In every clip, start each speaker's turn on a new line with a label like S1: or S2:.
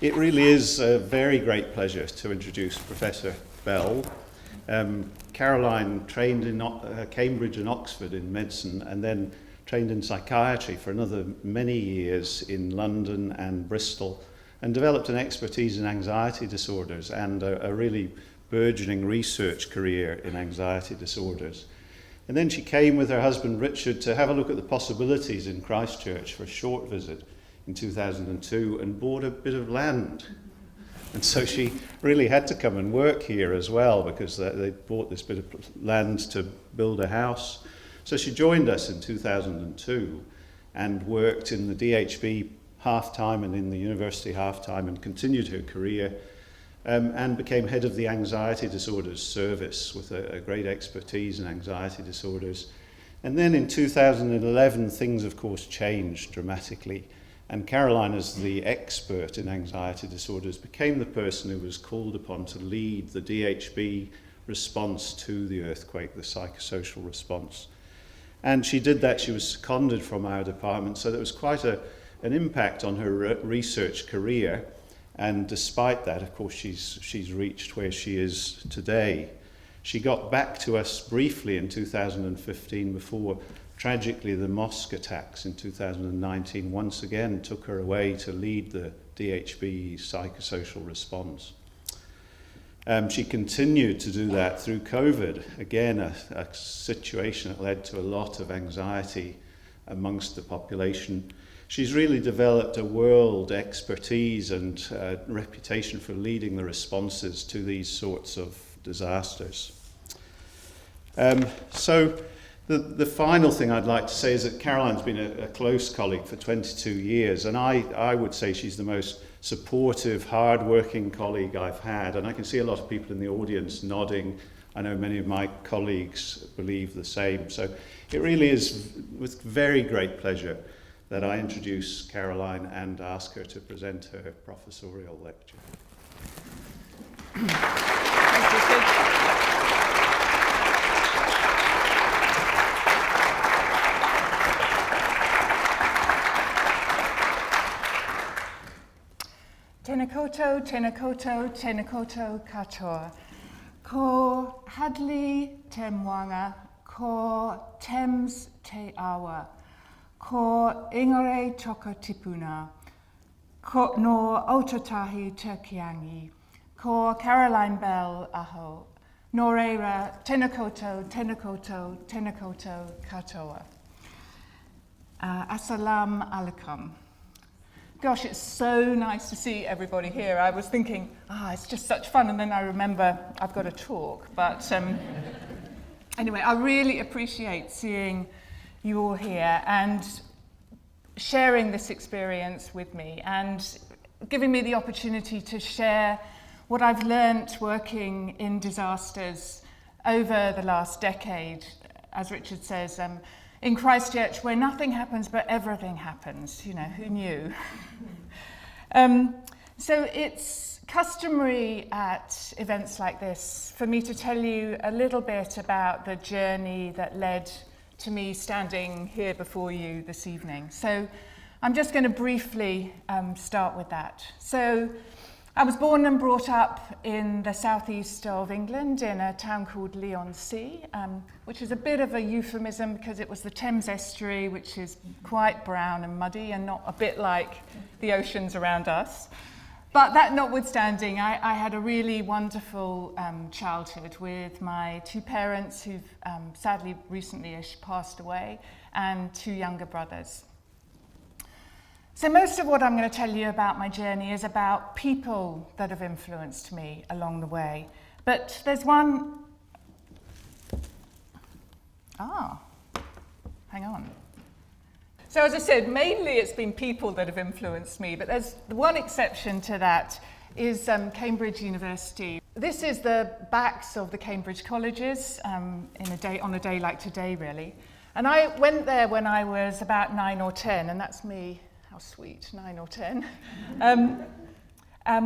S1: It really is a very great pleasure to introduce Professor Bell. Caroline trained in Cambridge and Oxford in medicine, and then trained in psychiatry for another many years in London and Bristol, and developed an expertise in anxiety disorders and a really burgeoning research career in anxiety disorders. And then she came with her husband Richard to have a look at the possibilities in Christchurch for a short visit in 2002, and bought a bit of land. And so she really had to come and work here as well, because they bought this bit of land to build a house. So she joined us in 2002 and worked in the DHB half-time and in the university half-time, and continued her career and became head of the Anxiety Disorders Service with a great expertise in anxiety disorders. And then in 2011, things of course changed dramatically. And Caroline, as the expert in anxiety disorders, became the person who was called upon to lead the DHB response to the earthquake, the psychosocial response. And she did that. She was seconded from our department, so there was quite an impact on her research career. And despite that, of course, she's reached where she is today. She got back to us briefly in 2015 before, tragically, the mosque attacks in 2019 once again took her away to lead the DHB psychosocial response. She continued to do that through COVID, again a situation that led to a lot of anxiety amongst the population. She's really developed a world expertise and reputation for leading the responses to these sorts of disasters. So the final thing I'd like to say is that Caroline's been a close colleague for 22 years, and I would say she's the most supportive, hard-working colleague I've had, and I can see a lot of people in the audience nodding. I know many of my colleagues believe the same. So it really is with very great pleasure that I introduce Caroline and ask her to present her professorial lecture.
S2: Tēnā koutou, tēnā koutou, tēnā koutou katoa. Ko Hadley te moanga, ko Thames te awa, ko Ingare toka tipuna, ko no Aotearoa te Kiangi, ko Caroline Bell aho, no reira, tēnā koutou, tēnā koutou, tēnā koutou katoa. Assalamu alaikum. Gosh, it's so nice to see everybody here. I was thinking, it's just such fun, and then I remember I've got to talk. But anyway, I really appreciate seeing you all here and sharing this experience with me and giving me the opportunity to share what I've learnt working in disasters over the last decade, as Richard says, in Christchurch, where nothing happens but everything happens. You know, who knew? So it's customary at events like this for me to tell you a little bit about the journey that led to me standing here before you this evening. So I'm just going to briefly start with that. So I was born and brought up in the southeast of England in a town called Leigh-on-Sea, which is a bit of a euphemism because it was the Thames estuary, which is quite brown and muddy and not a bit like the oceans around us. But that notwithstanding, I had a really wonderful childhood with my two parents who've sadly recently-ish passed away, and two younger brothers. So most of what I'm going to tell you about my journey is about people that have influenced me along the way. But there's one... hang on. So as I said, mainly it's been people that have influenced me, but there's one exception to that is Cambridge University. This is the backs of the Cambridge colleges on a day like today, really. And I went there when I was about 9 or 10, and that's me. How sweet, 9 or 10,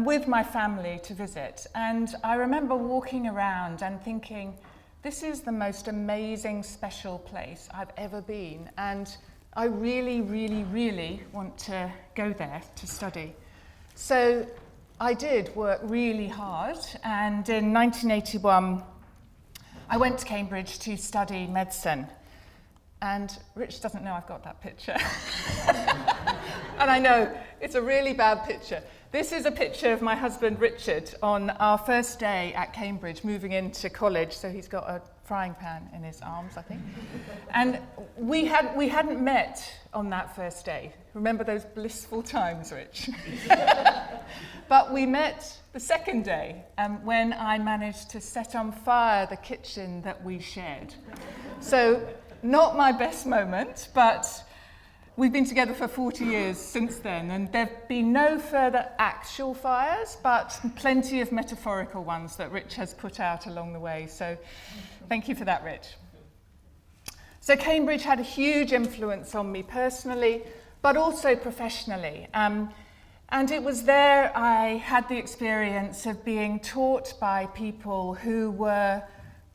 S2: with my family to visit. And I remember walking around and thinking, this is the most amazing, special place I've ever been. And I really, really, really want to go there to study. So I did work really hard, and in 1981 I went to Cambridge to study medicine. And Rich doesn't know I've got that picture. And I know, it's a really bad picture. This is a picture of my husband Richard on our first day at Cambridge, moving into college. So he's got a frying pan in his arms, I think. And we hadn't met on that first day. Remember those blissful times, Rich? But we met the second day when I managed to set on fire the kitchen that we shared. So, not my best moment, but we've been together for 40 years since then, and there have been no further actual fires, but plenty of metaphorical ones that Rich has put out along the way. So thank you for that, Rich. So Cambridge had a huge influence on me personally, but also professionally. And it was there I had the experience of being taught by people who were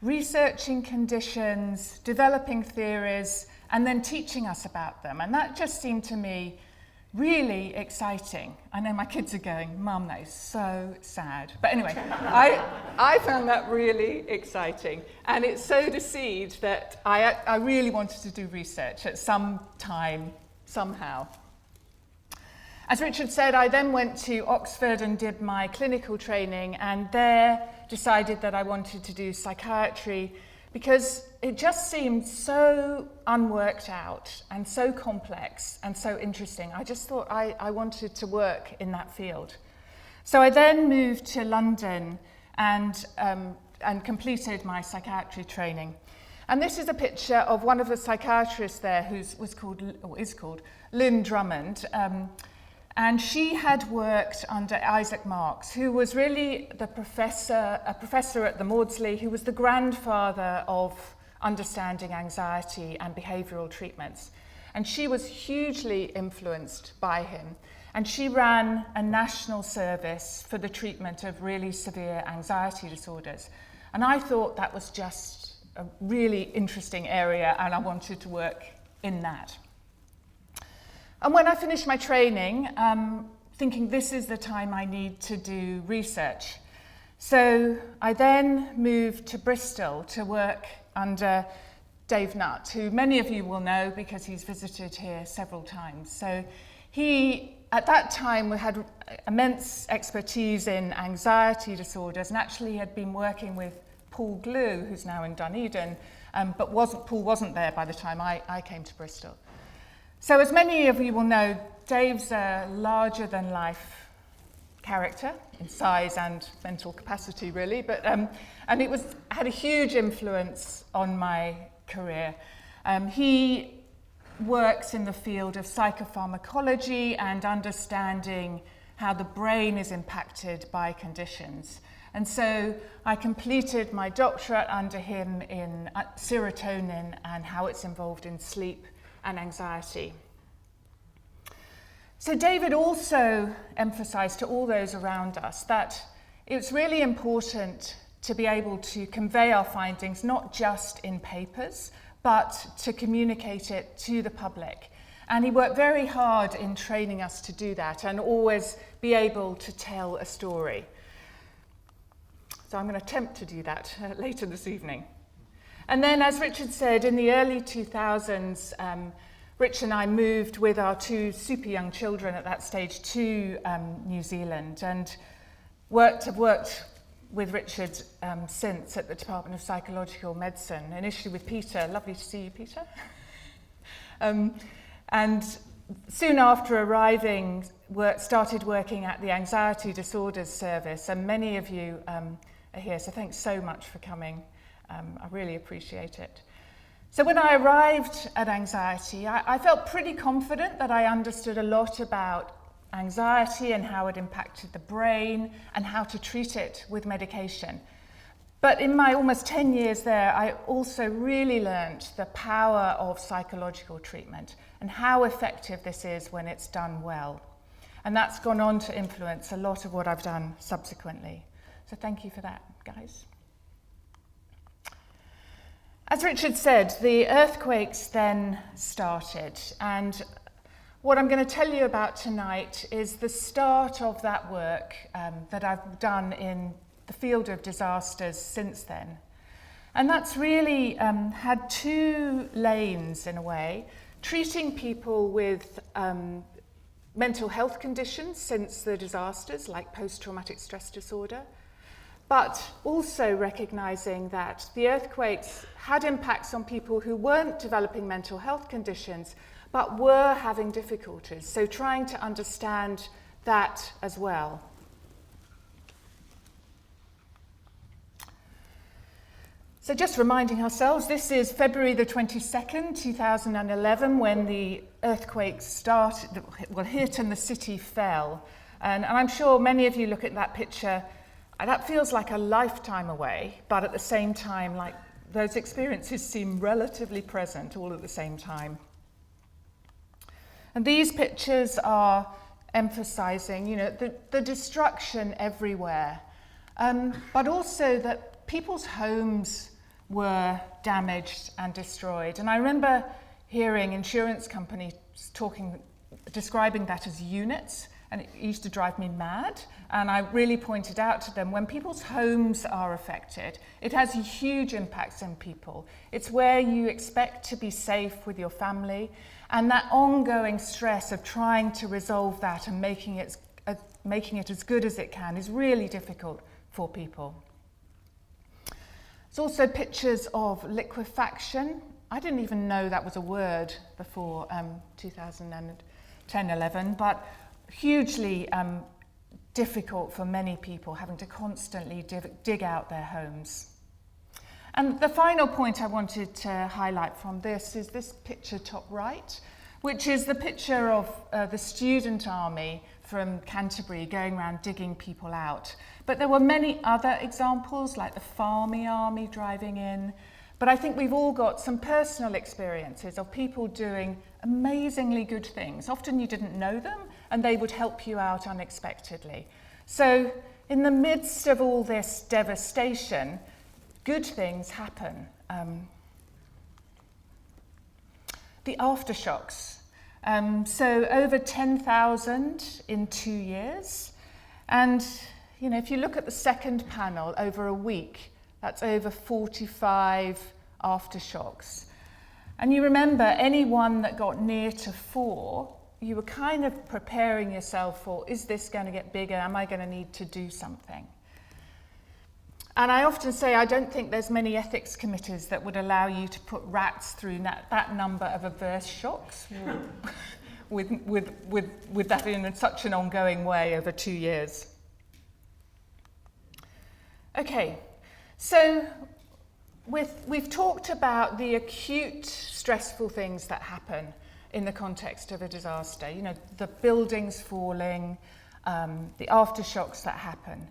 S2: researching conditions, developing theories, and then teaching us about them. And that just seemed to me really exciting. I know my kids are going, Mum, that is so sad. But anyway, I found that really exciting. And it sowed a seed that I really wanted to do research at some time, somehow. As Richard said, I then went to Oxford and did my clinical training, and there decided that I wanted to do psychiatry because it just seemed so unworked out and so complex and so interesting. I just thought I wanted to work in that field. So I then moved to London and completed my psychiatry training. And this is a picture of one of the psychiatrists there who is called Lynn Drummond. And she had worked under Isaac Marks, who was really a professor at the Maudsley, who was the grandfather of understanding anxiety and behavioural treatments. And she was hugely influenced by him. And she ran a national service for the treatment of really severe anxiety disorders. And I thought that was just a really interesting area, and I wanted to work in that. And when I finished my training, thinking this is the time I need to do research. So I then moved to Bristol to work under Dave Nutt, who many of you will know because he's visited here several times. So he, at that time, had immense expertise in anxiety disorders, and actually had been working with Paul Glue, who's now in Dunedin, but Paul wasn't there by the time I came to Bristol. So as many of you will know, Dave's a larger-than-life character in size and mental capacity, really, but and it had a huge influence on my career. He works in the field of psychopharmacology and understanding how the brain is impacted by conditions. And so I completed my doctorate under him in serotonin and how it's involved in sleep and anxiety. So David also emphasised to all those around us that it's really important to be able to convey our findings not just in papers, but to communicate it to the public. And he worked very hard in training us to do that and always be able to tell a story. So I'm going to attempt to do that later this evening. And then, as Richard said, in the early 2000s, Rich and I moved with our two super young children at that stage to New Zealand, and have worked with Richard since at the Department of Psychological Medicine, initially with Peter. Lovely to see you, Peter. And soon after arriving, started working at the Anxiety Disorders Service, and many of you are here, so thanks so much for coming. I really appreciate it. So when I arrived at anxiety, I felt pretty confident that I understood a lot about anxiety and how it impacted the brain and how to treat it with medication. But in my almost 10 years there, I also really learnt the power of psychological treatment and how effective this is when it's done well. And that's gone on to influence a lot of what I've done subsequently. So thank you for that, guys. As Richard said, the earthquakes then started, and what I'm going to tell you about tonight is the start of that work that I've done in the field of disasters since then. And that's really had two lanes in a way, treating people with mental health conditions since the disasters, like post-traumatic stress disorder, but also recognising that the earthquakes had impacts on people who weren't developing mental health conditions, but were having difficulties. So trying to understand that as well. So just reminding ourselves, this is February the 22nd, 2011, when the earthquake hit and the city fell. And I'm sure many of you look at that picture, that feels like a lifetime away, but at the same time, like those experiences seem relatively present all at the same time. And these pictures are emphasizing, the destruction everywhere, but also that people's homes were damaged and destroyed. And I remember hearing insurance companies describing that as units, and it used to drive me mad. And I really pointed out to them, when people's homes are affected, it has huge impacts on people. It's where you expect to be safe with your family, and that ongoing stress of trying to resolve that and making it as good as it can is really difficult for people. There's also pictures of liquefaction. I didn't even know that was a word before 2010-11, but hugely difficult for many people, having to constantly dig out their homes. And the final point I wanted to highlight from this is this picture top right, which is the picture of the student army from Canterbury going around digging people out. But there were many other examples, like the Farmy Army driving in. But I think we've all got some personal experiences of people doing amazingly good things. Often you didn't know them, and they would help you out unexpectedly. So in the midst of all this devastation, good things happen. The aftershocks. So over 10,000 in 2 years. And, if you look at the second panel, over a week, that's over 45 aftershocks. And you remember, any one that got near to 4, you were kind of preparing yourself for, is this going to get bigger? Am I going to need to do something? And I often say, I don't think there's many ethics committees that would allow you to put rats through that number of adverse shocks with that in such an ongoing way over 2 years. Okay, so we've talked about the acute stressful things that happen in the context of a disaster, the buildings falling, the aftershocks that happen.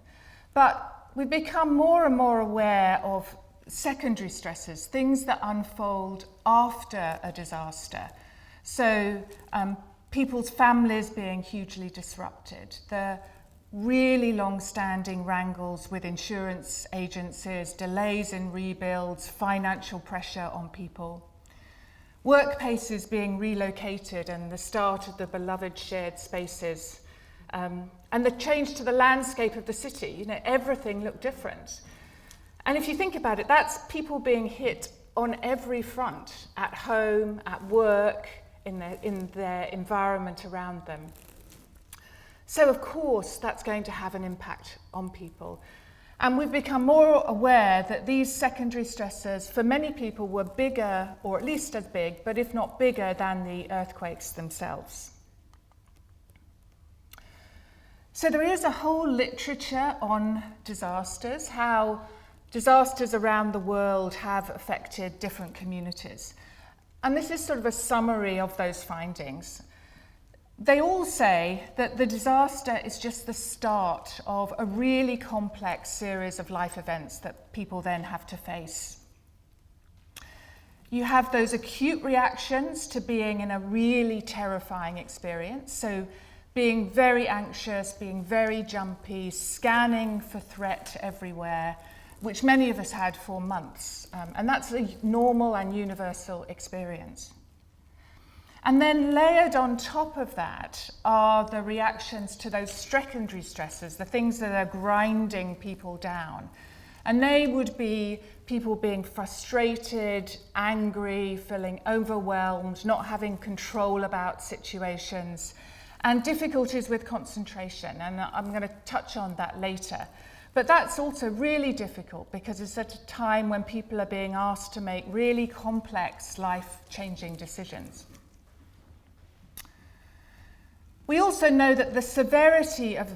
S2: But we've become more and more aware of secondary stresses, things that unfold after a disaster. So people's families being hugely disrupted, the really long-standing wrangles with insurance agencies, delays in rebuilds, financial pressure on people, workplaces being relocated and the start of the beloved shared spaces, and the change to the landscape of the city. Everything looked different. And if you think about it, that's people being hit on every front, at home, at work, in their environment around them. So of course that's going to have an impact on people. And we've become more aware that these secondary stressors for many people were bigger, or at least as big, but if not bigger than the earthquakes themselves. So there is a whole literature on disasters, how disasters around the world have affected different communities. And this is sort of a summary of those findings. They all say that the disaster is just the start of a really complex series of life events that people then have to face. You have those acute reactions to being in a really terrifying experience, so being very anxious, being very jumpy, scanning for threat everywhere, which many of us had for months. And that's a normal and universal experience. And then layered on top of that are the reactions to those secondary stresses, the things that are grinding people down. And they would be people being frustrated, angry, feeling overwhelmed, not having control about situations, and difficulties with concentration. And I'm going to touch on that later. But that's also really difficult because it's at a time when people are being asked to make really complex, life-changing decisions. We also know that the severity of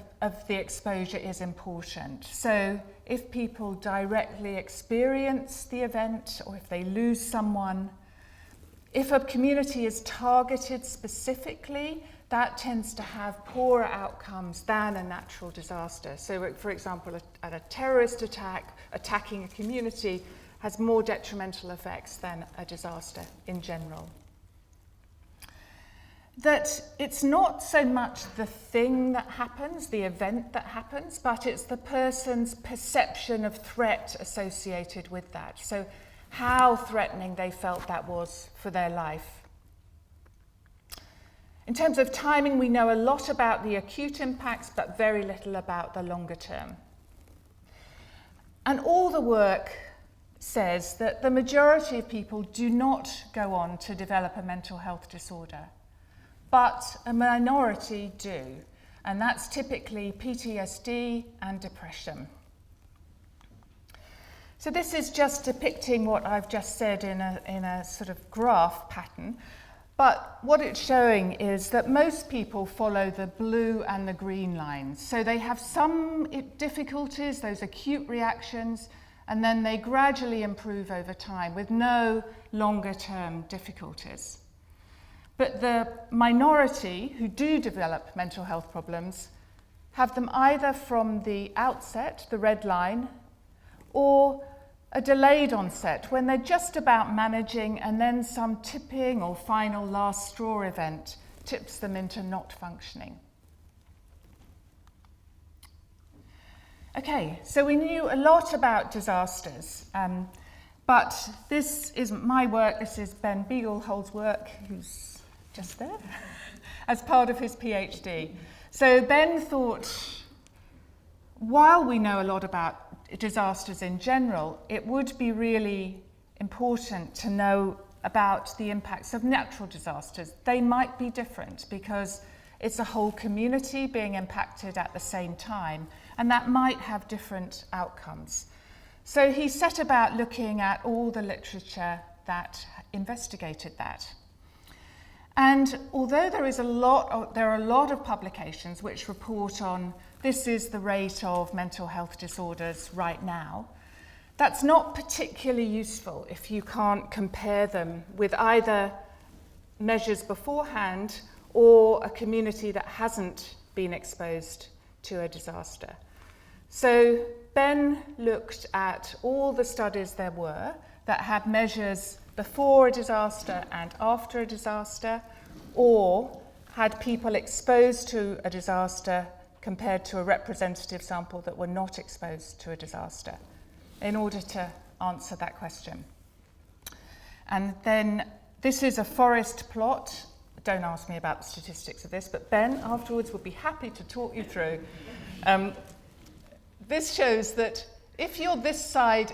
S2: the exposure is important. So if people directly experience the event or if they lose someone, if a community is targeted specifically, that tends to have poorer outcomes than a natural disaster. So for example, a terrorist attack attacking a community has more detrimental effects than a disaster in general. That it's not so much the thing that happens, the event that happens, but it's the person's perception of threat associated with that. So how threatening they felt that was for their life. In terms of timing, we know a lot about the acute impacts, but very little about the longer term. And all the work says that the majority of people do not go on to develop a mental health disorder. But a minority do, and that's typically PTSD and depression. So this is just depicting what I've just said in a sort of graph pattern, but what it's showing is that most people follow the blue and the green lines. So they have some difficulties, those acute reactions, and then they gradually improve over time with no longer-term difficulties. But the minority who do develop mental health problems have them either from the outset, the red line, or a delayed onset when they're just about managing and then some tipping or final last straw event tips them into not functioning. Okay, so we knew a lot about disasters, but this isn't my work, this is Ben Beaglehold's work, who's just there, as part of his PhD. So Ben thought, while we know a lot about disasters in general, it would be really important to know about the impacts of natural disasters. They might be different because it's a whole community being impacted at the same time, and that might have different outcomes. So he set about looking at all the literature that investigated that. And although there are a lot of publications which report on this is the rate of mental health disorders right now, that's not particularly useful if you can't compare them with either measures beforehand or a community that hasn't been exposed to a disaster. So Ben looked at all the studies there were that had measures before a disaster and after a disaster, or had people exposed to a disaster compared to a representative sample that were not exposed to a disaster, in order to answer that question. And then this is a forest plot. Don't ask me about the statistics of this, but Ben afterwards would be happy to talk you through. This shows that if you're this side,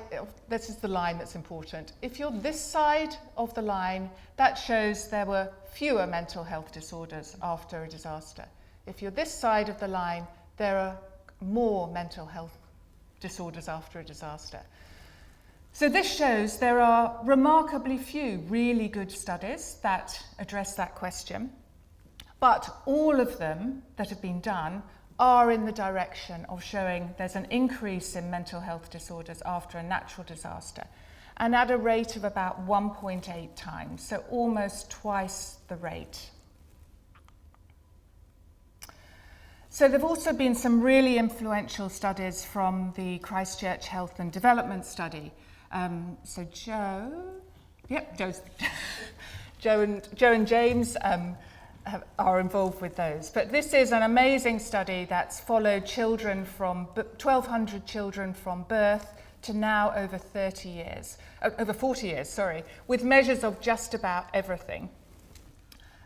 S2: this is the line that's important. If you're this side of the line, that shows there were fewer mental health disorders after a disaster. If you're this side of the line, there are more mental health disorders after a disaster. So this shows there are remarkably few really good studies that address that question, but all of them that have been done are in the direction of showing there's an increase in mental health disorders after a natural disaster, and at a rate of about 1.8 times, so almost twice the rate. So there have also been some really influential studies from the Christchurch Health and Development Study. So Joe and James are involved with those. But this is an amazing study that's followed children from 1,200 children from birth to now over 40 years, with measures of just about everything.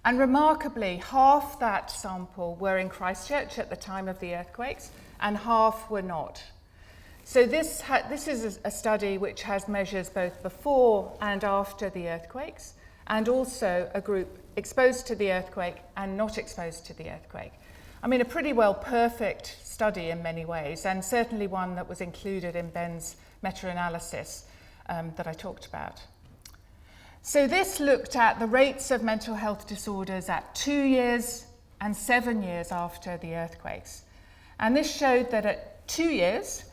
S2: And remarkably, half that sample were in Christchurch at the time of the earthquakes, and half were not. So this is a study which has measures both before and after the earthquakes, and also a group exposed to the earthquake and not exposed to the earthquake. I mean, a pretty well perfect study in many ways, and certainly one that was included in Ben's meta-analysis that I talked about. So this looked at the rates of mental health disorders at 2 years and 7 years after the earthquakes. And this showed that at 2 years,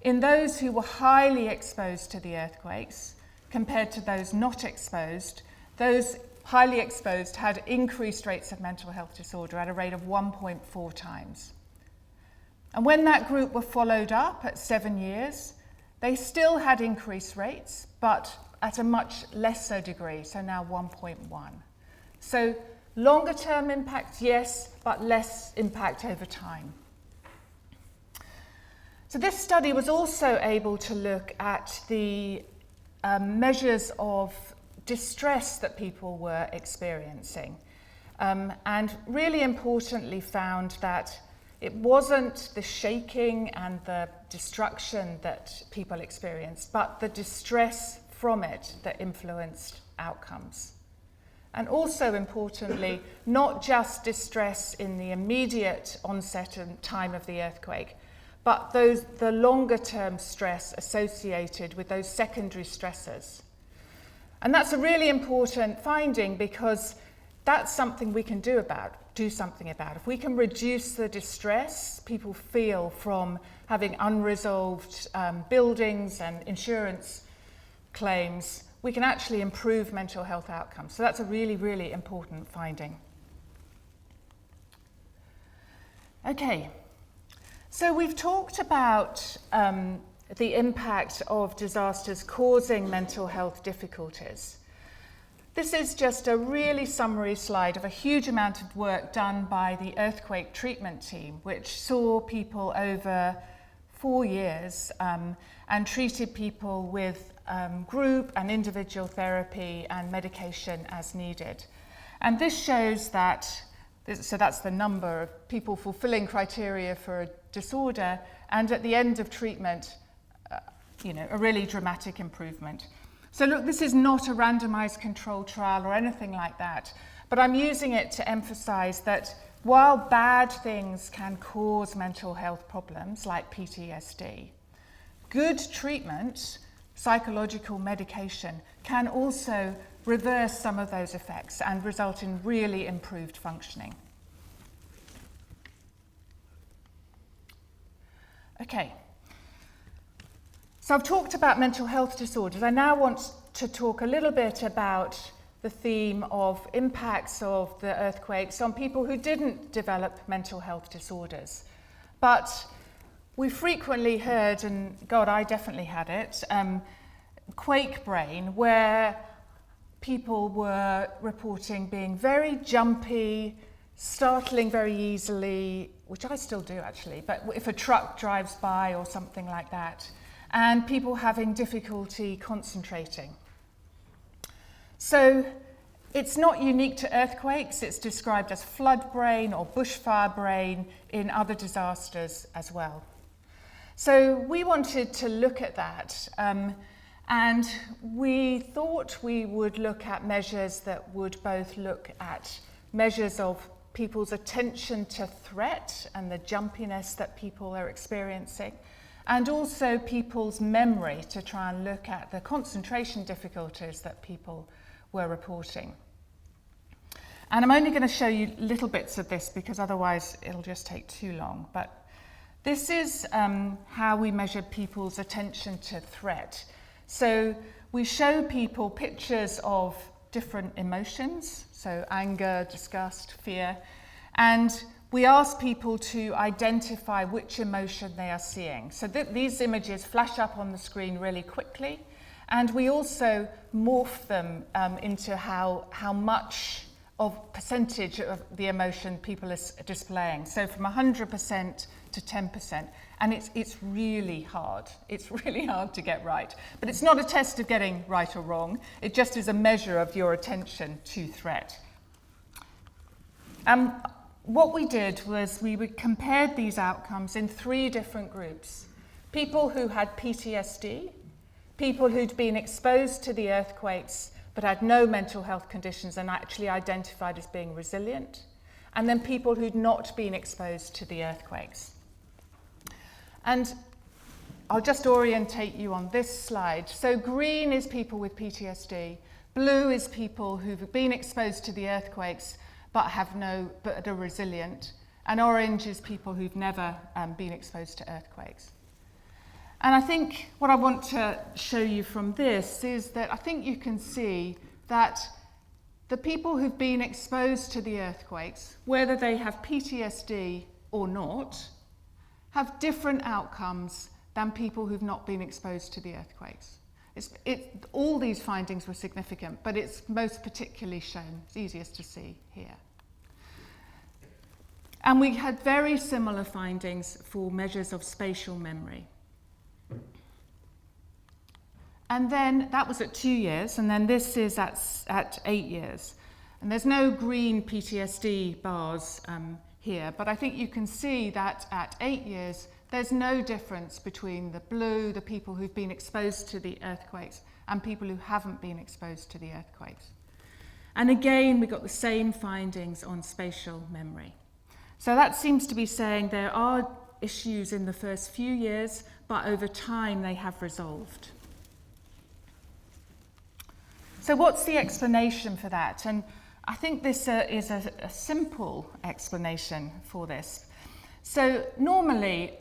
S2: in those who were highly exposed to the earthquakes compared to those not exposed, those highly exposed had increased rates of mental health disorder at a rate of 1.4 times. And when that group were followed up at 7 years, they still had increased rates, but at a much lesser degree, so now 1.1. So longer term impact, yes, but less impact over time. So this study was also able to look at the measures of distress that people were experiencing, and really importantly found that it wasn't the shaking and the destruction that people experienced, but the distress from it that influenced outcomes. And also importantly, not just distress in the immediate onset and time of the earthquake, but the longer term stress associated with those secondary stressors. And that's a really important finding, because that's something we can do something about. If we can reduce the distress people feel from having unresolved buildings and insurance claims, we can actually improve mental health outcomes. So that's a really, really important finding. Okay, so we've talked about the impact of disasters causing mental health difficulties. This is just a really summary slide of a huge amount of work done by the earthquake treatment team, which saw people over 4 years and treated people with group and individual therapy and medication as needed. And this shows that, so that's the number of people fulfilling criteria for a disorder, and at the end of treatment, a really dramatic improvement. So look, this is not a randomized controlled trial or anything like that, but I'm using it to emphasize that while bad things can cause mental health problems like PTSD, good treatment, psychological medication, can also reverse some of those effects and result in really improved functioning. Okay. So I've talked about mental health disorders. I now want to talk a little bit about the theme of impacts of the earthquakes on people who didn't develop mental health disorders. But we frequently heard, and God, I definitely had it, quake brain, where people were reporting being very jumpy, startling very easily, which I still do actually, but if a truck drives by or something like that, and people having difficulty concentrating. So it's not unique to earthquakes, it's described as flood brain or bushfire brain in other disasters as well. So we wanted to look at that, and we thought we would look at measures that would both look at measures of people's attention to threat and the jumpiness that people are experiencing, and also people's memory, to try and look at the concentration difficulties that people were reporting. And I'm only going to show you little bits of this because otherwise it'll just take too long. But this is how we measured people's attention to threat. So we show people pictures of different emotions, so anger, disgust, fear, and we ask people to identify which emotion they are seeing. So these images flash up on the screen really quickly, and we also morph them into how much of percentage of the emotion people are displaying. So from 100% to 10%, and it's really hard. It's really hard to get right. But it's not a test of getting right or wrong. It just is a measure of your attention to threat. What we did was we compared these outcomes in 3 different groups. People who had PTSD, people who'd been exposed to the earthquakes but had no mental health conditions and actually identified as being resilient, and then people who'd not been exposed to the earthquakes. And I'll just orientate you on this slide. So green is people with PTSD, blue is people who've been exposed to the earthquakes but are resilient, and orange is people who've never been exposed to earthquakes. And I think what I want to show you from this is that I think you can see that the people who've been exposed to the earthquakes, whether they have PTSD or not, have different outcomes than people who've not been exposed to the earthquakes. All these findings were significant, but it's most particularly shown, it's easiest to see here. And we had very similar findings for measures of spatial memory. And then that was at 2 years, and then this is at 8 years. And there's no green PTSD bars here, but I think you can see that at 8 years, there's no difference between the blue, the people who've been exposed to the earthquakes, and people who haven't been exposed to the earthquakes. And again, we got the same findings on spatial memory. So that seems to be saying there are issues in the first few years, but over time they have resolved. So what's the explanation for that? And I think this is a simple explanation for this. So normally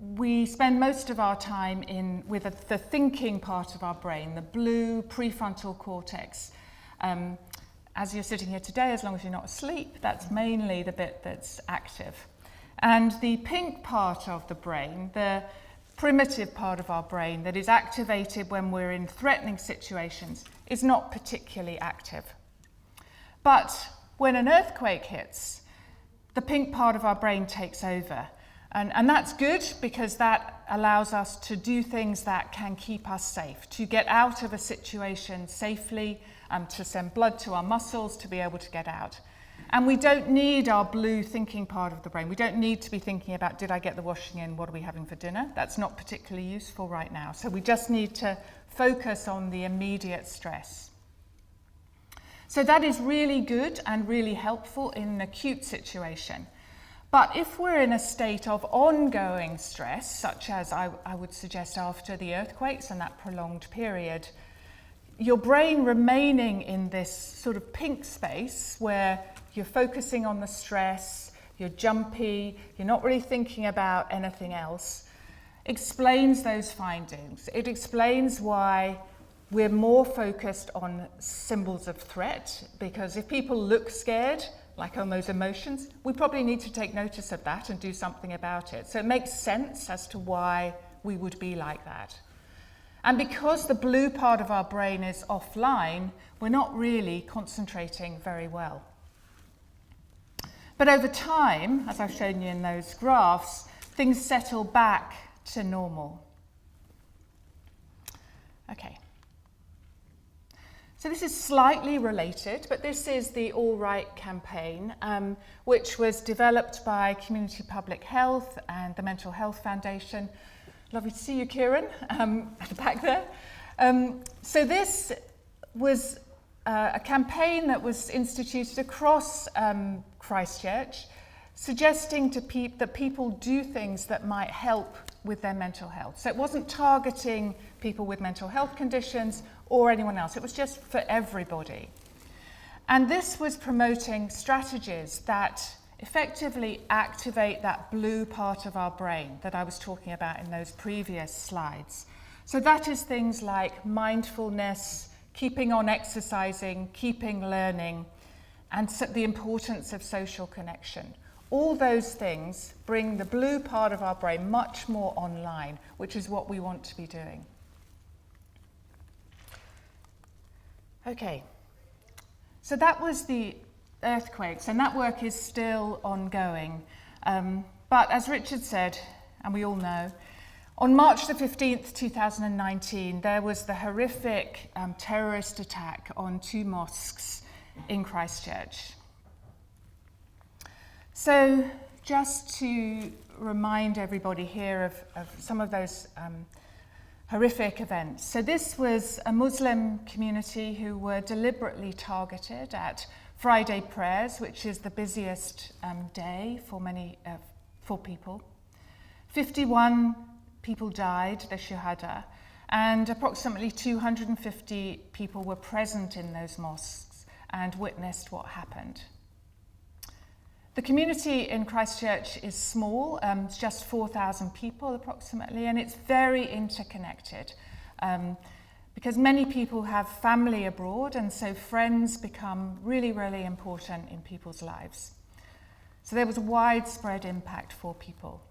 S2: we spend most of our time with the thinking part of our brain, the blue prefrontal cortex. As you're sitting here today, as long as you're not asleep, that's mainly the bit that's active. And the pink part of the brain, the primitive part of our brain that is activated when we're in threatening situations, is not particularly active. But when an earthquake hits, the pink part of our brain takes over. And that's good because that allows us to do things that can keep us safe, to get out of a situation safely, to send blood to our muscles to be able to get out. And we don't need our blue thinking part of the brain. We don't need to be thinking about, did I get the washing in? What are we having for dinner? That's not particularly useful right now. So we just need to focus on the immediate stress. So that is really good and really helpful in an acute situation. But if we're in a state of ongoing stress, such as I would suggest after the earthquakes and that prolonged period, your brain remaining in this sort of pink space where you're focusing on the stress, you're jumpy, you're not really thinking about anything else, explains those findings. It explains why we're more focused on symbols of threat, because if people look scared, like on those emotions, we probably need to take notice of that and do something about it. So it makes sense as to why we would be like that. And because the blue part of our brain is offline, we're not really concentrating very well. But over time, as I've shown you in those graphs, things settle back to normal. Okay. So this is slightly related, but this is the All Right campaign, which was developed by Community Public Health and the Mental Health Foundation. Lovely to see you, Kieran, at the back there. So this was a campaign that was instituted across Christchurch, suggesting that people do things that might help with their mental health. So it wasn't targeting people with mental health conditions or anyone else. It was just for everybody. And this was promoting strategies that effectively activate that blue part of our brain that I was talking about in those previous slides. So that is things like mindfulness, keeping on exercising, keeping learning, and the importance of social connection. All those things bring the blue part of our brain much more online, which is what we want to be doing. Okay, so that was the earthquakes, and that work is still ongoing. But as Richard said, and we all know, on March the 15th, 2019, there was the horrific terrorist attack on 2 mosques in Christchurch. So just to remind everybody here of some of those horrific events. So this was a Muslim community who were deliberately targeted at Friday prayers, which is the busiest day for people. 51 people died, the shuhada, and approximately 250 people were present in those mosques and witnessed what happened. The community in Christchurch is small, it's just 4,000 people approximately, and it's very interconnected because many people have family abroad, and so friends become really, really important in people's lives. So there was widespread impact for people.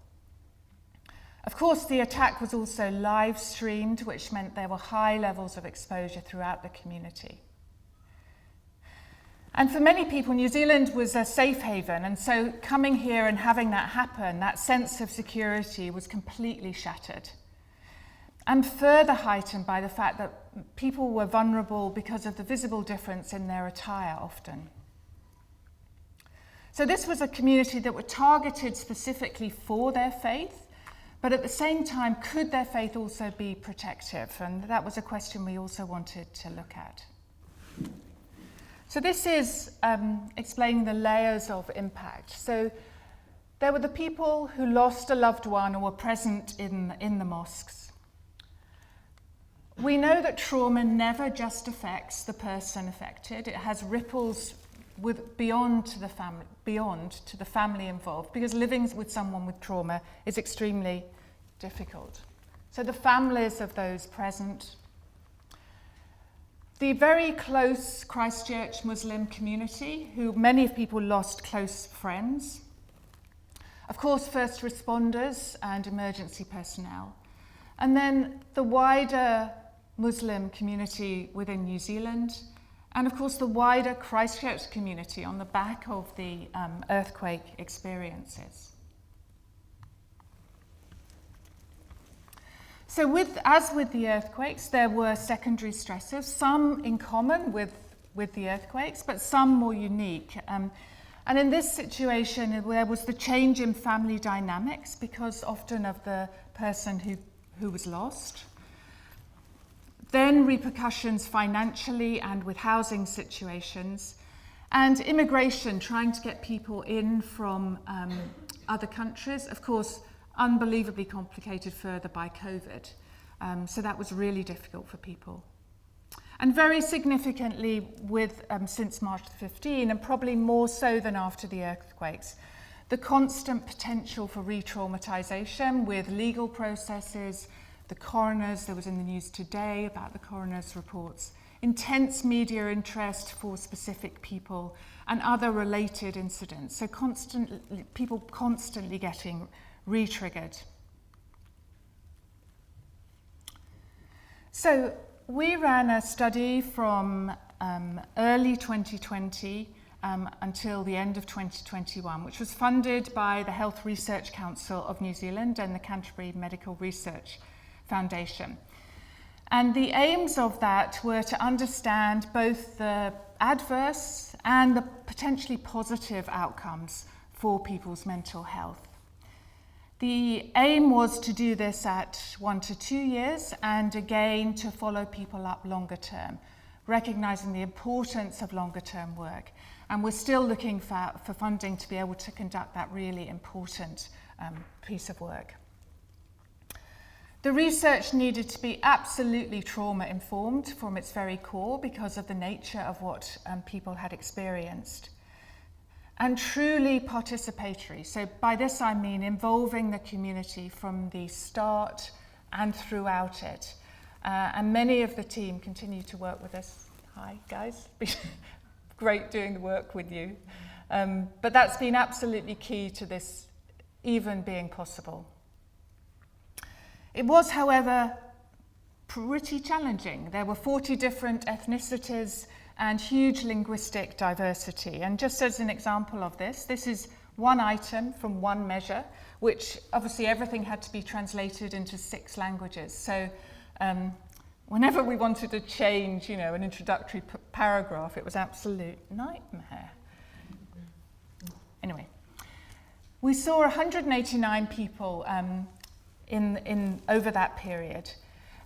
S2: Of course, the attack was also live streamed, which meant there were high levels of exposure throughout the community. And for many people, New Zealand was a safe haven, and so coming here and having that happen, that sense of security was completely shattered. And further heightened by the fact that people were vulnerable because of the visible difference in their attire often. So this was a community that were targeted specifically for their faith, but at the same time, could their faith also be protective? And that was a question we also wanted to look at. So this is explaining the layers of impact. So there were the people who lost a loved one or were present in the mosques. We know that trauma never just affects the person affected. It has ripples beyond to the family involved, because living with someone with trauma is extremely difficult. So the families of those present, the very close Christchurch Muslim community, who many people lost close friends, of course first responders and emergency personnel, and then the wider Muslim community within New Zealand, and of course the wider Christchurch community on the back of the earthquake experiences. So as with the earthquakes, there were secondary stressors, some in common with the earthquakes, but some more unique. And in this situation, there was the change in family dynamics because often of the person who was lost. Then repercussions financially and with housing situations, and immigration, trying to get people in from other countries, of course, unbelievably complicated further by COVID. So that was really difficult for people. And very significantly since March 15, and probably more so than after the earthquakes, the constant potential for re-traumatization with legal processes, the coroners, there was in the news today about the coroners' reports, intense media interest for specific people, and other related incidents. So people constantly getting re-triggered. So we ran a study from early 2020 until the end of 2021, which was funded by the Health Research Council of New Zealand and the Canterbury Medical Research Foundation. And the aims of that were to understand both the adverse and the potentially positive outcomes for people's mental health. The aim was to do this at 1 to 2 years, and again to follow people up longer term, recognising the importance of longer term work. And we're still looking for funding to be able to conduct that really important piece of work. The research needed to be absolutely trauma informed from its very core because of the nature of what people had experienced. And truly participatory. So by this I mean involving the community from the start and throughout it. And many of the team continue to work with us. Hi guys, great doing the work with you. But that's been absolutely key to this even being possible. It was, however, pretty challenging. There were 40 different ethnicities and huge linguistic diversity. And just as an example of this is one item from one measure, which obviously everything had to be translated into 6 languages. So whenever we wanted to change, an introductory paragraph, it was absolute nightmare. Anyway, We saw 189 people over that period.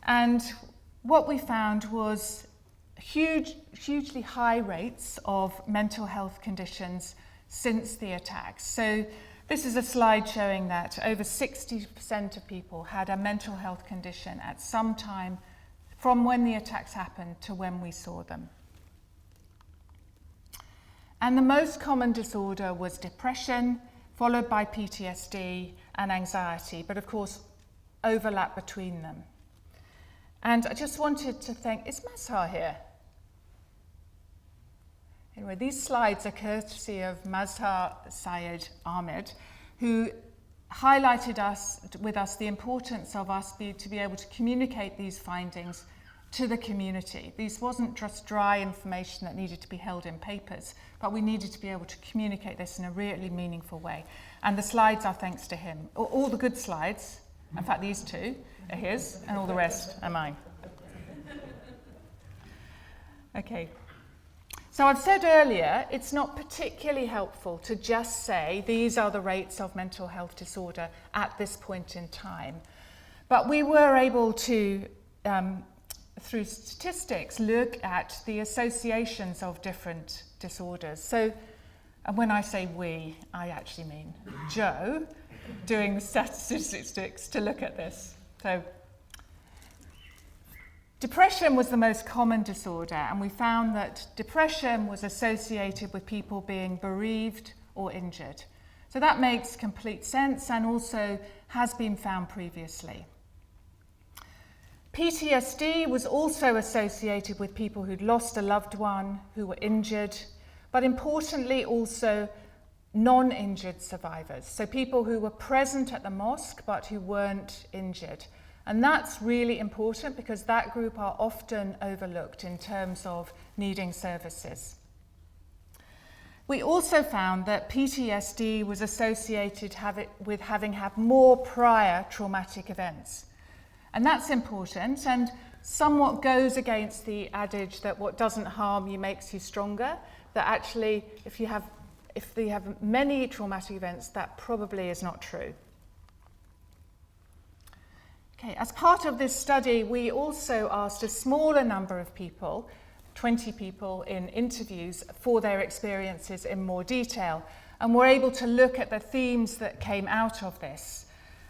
S2: And what we found was hugely high rates of mental health conditions since the attacks. So this is a slide showing that over 60% of people had a mental health condition at some time from when the attacks happened to when we saw them. And the most common disorder was depression, followed by PTSD and anxiety, but of course overlap between them. And I just wanted to thank, is Mazhar here? Anyway, these slides are courtesy of Mazhar Syed Ahmed, who highlighted with us the importance of us to be able to communicate these findings to the community. This wasn't just dry information that needed to be held in papers, but we needed to be able to communicate this in a really meaningful way. And the slides are thanks to him. All the good slides, in fact these two are his, and all the rest are mine. Okay. So I've said earlier, it's not particularly helpful to just say these are the rates of mental health disorder at this point in time. But we were able to, through statistics, look at the associations of different disorders. So, and when I say we, I actually mean Joe, doing the statistics to look at this. So, depression was the most common disorder, and we found that depression was associated with people being bereaved or injured. So that makes complete sense and also has been found previously. PTSD was also associated with people who'd lost a loved one, who were injured, but importantly also non-injured survivors. So people who were present at the mosque but who weren't injured. And that's really important because that group are often overlooked in terms of needing services. We also found that PTSD was associated with having had more prior traumatic events. And that's important and somewhat goes against the adage that what doesn't harm you makes you stronger, that actually if you have many traumatic events, that probably is not true. Okay, as part of this study, we also asked a smaller number of people, 20 people in interviews, for their experiences in more detail. And we're able to look at the themes that came out of this.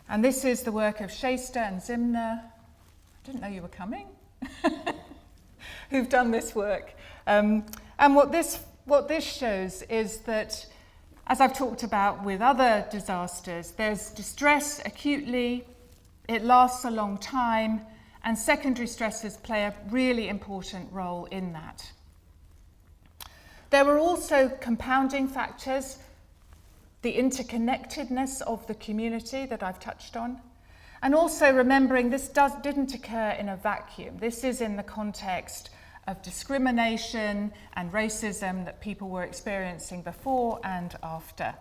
S2: And this is the work of Shasta and Zimner. I didn't know you were coming. Who've done this work. And what this shows is that, as I've talked about with other disasters, there's distress acutely, it lasts a long time, and secondary stresses play a really important role in that. There were also compounding factors, the interconnectedness of the community that I've touched on, and also remembering this didn't occur in a vacuum. This is in the context of discrimination and racism that people were experiencing before and after.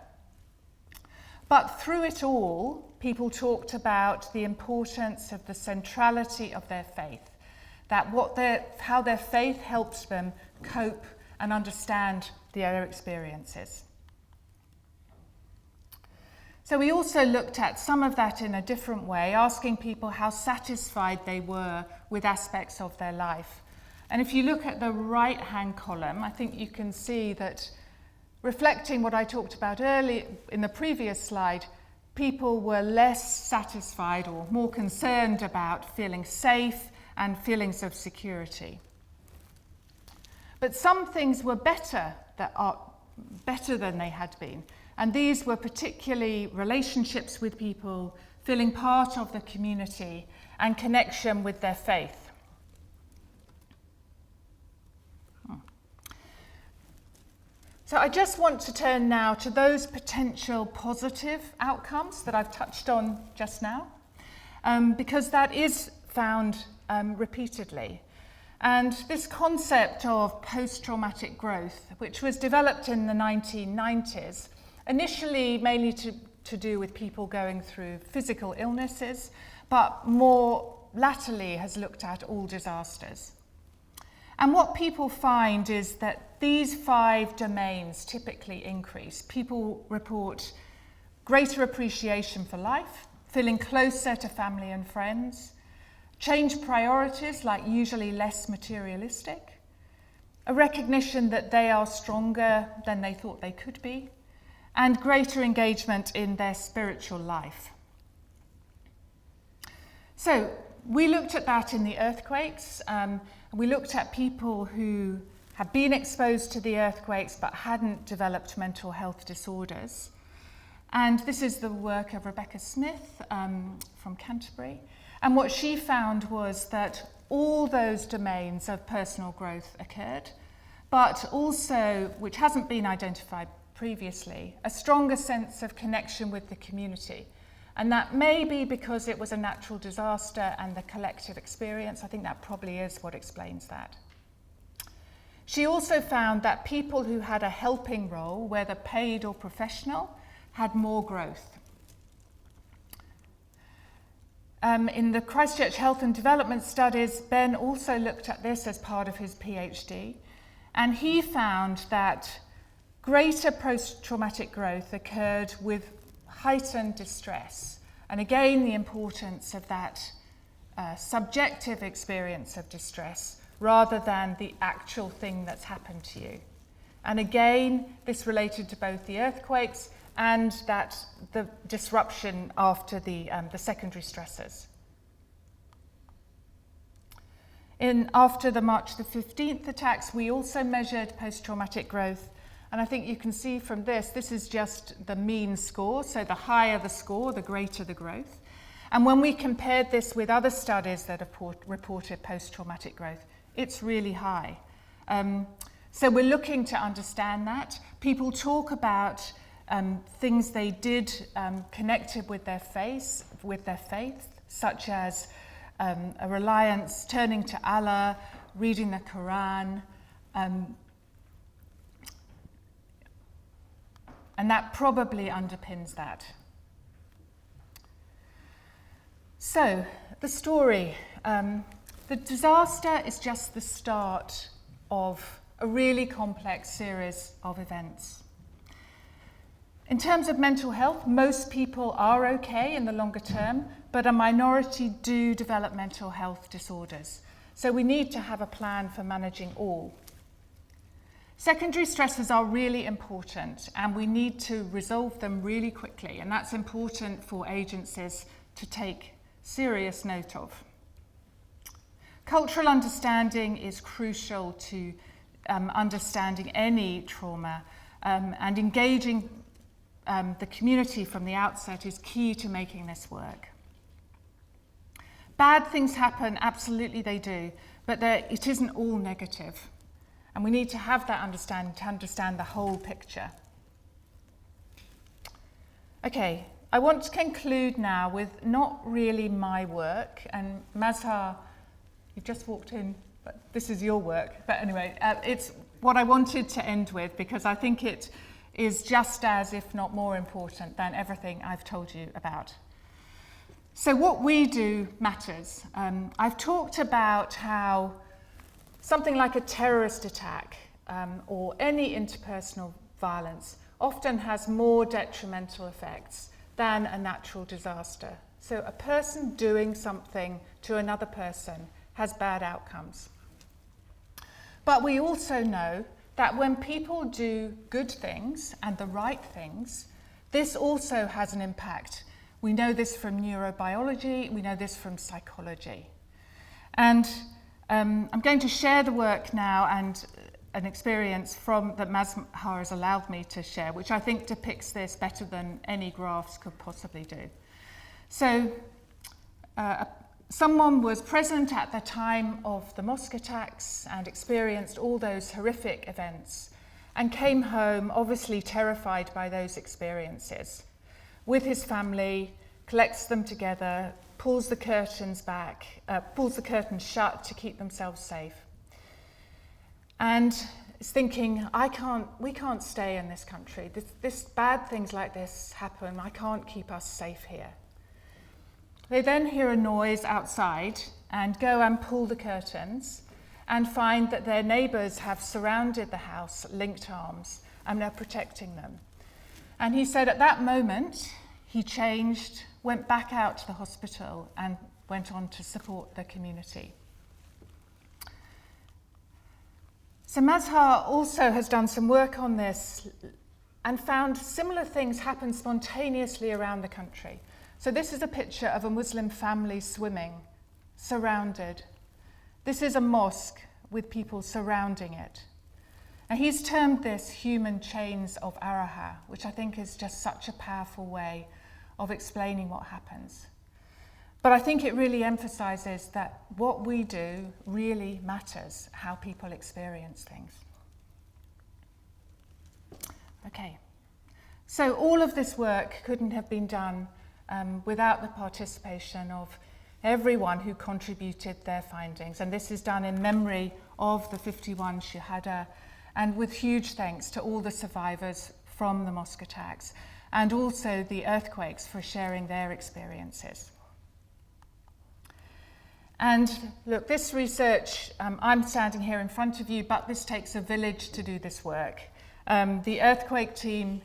S2: But through it all, people talked about the importance of the centrality of their faith, that how their faith helps them cope and understand their experiences. So we also looked at some of that in a different way, asking people how satisfied they were with aspects of their life. And if you look at the right-hand column, I think you can see that, reflecting what I talked about earlier in the previous slide, people were less satisfied or more concerned about feeling safe and feelings of security. But some things were better than they had been. And these were particularly relationships with people, feeling part of the community, and connection with their faith. So I just want to turn now to those potential positive outcomes that I've touched on just now, because that is found repeatedly. And this concept of post-traumatic growth, which was developed in the 1990s, initially mainly to do with people going through physical illnesses, but more latterly has looked at all disasters. And what people find is that these 5 domains typically increase. People report greater appreciation for life, feeling closer to family and friends, change priorities like usually less materialistic, a recognition that they are stronger than they thought they could be, and greater engagement in their spiritual life. So we looked at that in the earthquakes. We looked at people who had been exposed to the earthquakes but hadn't developed mental health disorders. And this is the work of Rebecca Smith from Canterbury. And what she found was that all those domains of personal growth occurred, but also, which hasn't been identified previously, a stronger sense of connection with the community. And that may be because it was a natural disaster and the collective experience. I think that probably is what explains that. She also found that people who had a helping role, whether paid or professional, had more growth. In the Christchurch Health and Development Studies, Ben also looked at this as part of his PhD, and he found that greater post-traumatic growth occurred with heightened distress. And again, the importance of that subjective experience of distress rather than the actual thing that's happened to you. And again, this related to both the earthquakes and that the disruption after the secondary stresses. After the March the 15th attacks, we also measured post-traumatic growth. And I think you can see from this is just the mean score. So the higher the score, the greater the growth. And when we compared this with other studies that have reported post-traumatic growth, it's really high. So we're looking to understand that. People talk about things they did connected with their faith, such as a reliance, turning to Allah, reading the Quran, and that probably underpins that. So, the story. The disaster is just the start of a really complex series of events. In terms of mental health, most people are okay in the longer term, but a minority do develop mental health disorders. So we need to have a plan for managing all. Secondary stresses are really important, and we need to resolve them really quickly, and that's important for agencies to take serious note of. Cultural understanding is crucial to understanding any trauma, and engaging the community from the outset is key to making this work. Bad things happen, absolutely they do, but it isn't all negative. And we need to have that understanding to understand the whole picture. Okay, I want to conclude now with not really my work, and Mazhar, you've just walked in, but this is your work. But anyway, it's what I wanted to end with, because I think it is just as, if not more important than everything I've told you about. So what we do matters. I've talked about how something like a terrorist attack or any interpersonal violence often has more detrimental effects than a natural disaster. So a person doing something to another person has bad outcomes. But we also know that when people do good things and the right things, this also has an impact. We know this from neurobiology, we know this from psychology. And I'm going to share the work now and an experience that Mazhar has allowed me to share, which I think depicts this better than any graphs could possibly do. So someone was present at the time of the mosque attacks and experienced all those horrific events and came home obviously terrified by those experiences. With his family, collects them together, pulls the curtains shut to keep themselves safe. And is thinking, we can't stay in this country. This bad things like this happen. I can't keep us safe here. They then hear a noise outside and go and pull the curtains and find that their neighbours have surrounded the house, linked arms, and they're protecting them. And he said at that moment, he changed, went back out to the hospital and went on to support the community. So Mazhar also has done some work on this and found similar things happen spontaneously around the country. So this is a picture of a Muslim family swimming, surrounded. This is a mosque with people surrounding it. And he's termed this human chains of Araha, which I think is just such a powerful way of explaining what happens. But I think it really emphasizes that what we do really matters, how people experience things. Okay, so all of this work couldn't have been done without the participation of everyone who contributed their findings. And this is done in memory of the 51 Shuhada, and with huge thanks to all the survivors from the mosque attacks, and also the earthquakes for sharing their experiences. And look, this research, I'm standing here in front of you, but this takes a village to do this work. The earthquake team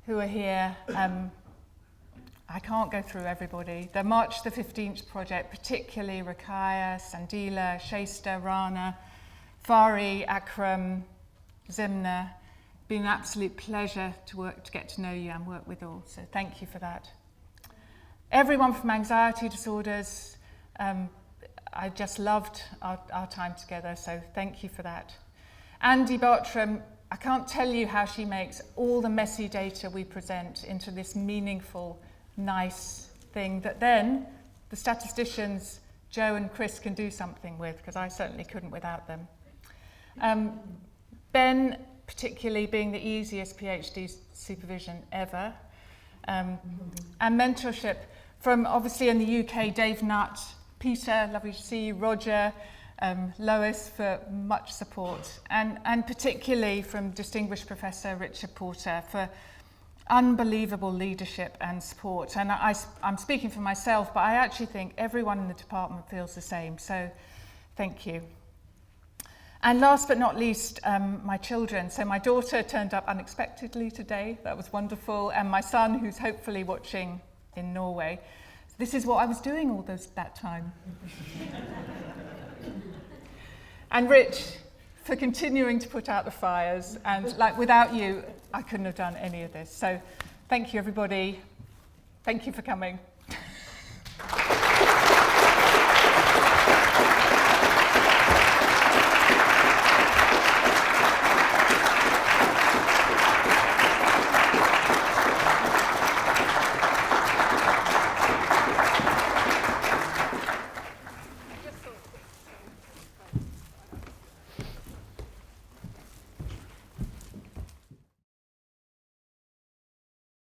S2: who are here, I can't go through everybody. The March the 15th project, particularly Rakaya, Sandila, Shaista, Rana, Fari, Akram, Zimna. Been an absolute pleasure to get to know you and work with all, so thank you for that. Everyone from anxiety disorders, I just loved our time together, so thank you for that. Andy Bartram, I can't tell you how she makes all the messy data we present into this meaningful, nice thing that then the statisticians, Joe and Chris, can do something with, because I certainly couldn't without them. Ben, particularly being the easiest PhD supervision ever, and mentorship from, obviously in the UK, Dave Nutt, Peter, lovely to see you, Roger, Lois for much support, and particularly from distinguished Professor Richard Porter for unbelievable leadership and support. And I'm speaking for myself, but I actually think everyone in the department feels the same, so thank you. And last but not least, my children. So my daughter turned up unexpectedly today, that was wonderful, and my son, who's hopefully watching in Norway. This is what I was doing all that time. And Rich, for continuing to put out the fires, and like without you, I couldn't have done any of this. So thank you, everybody. Thank you for coming.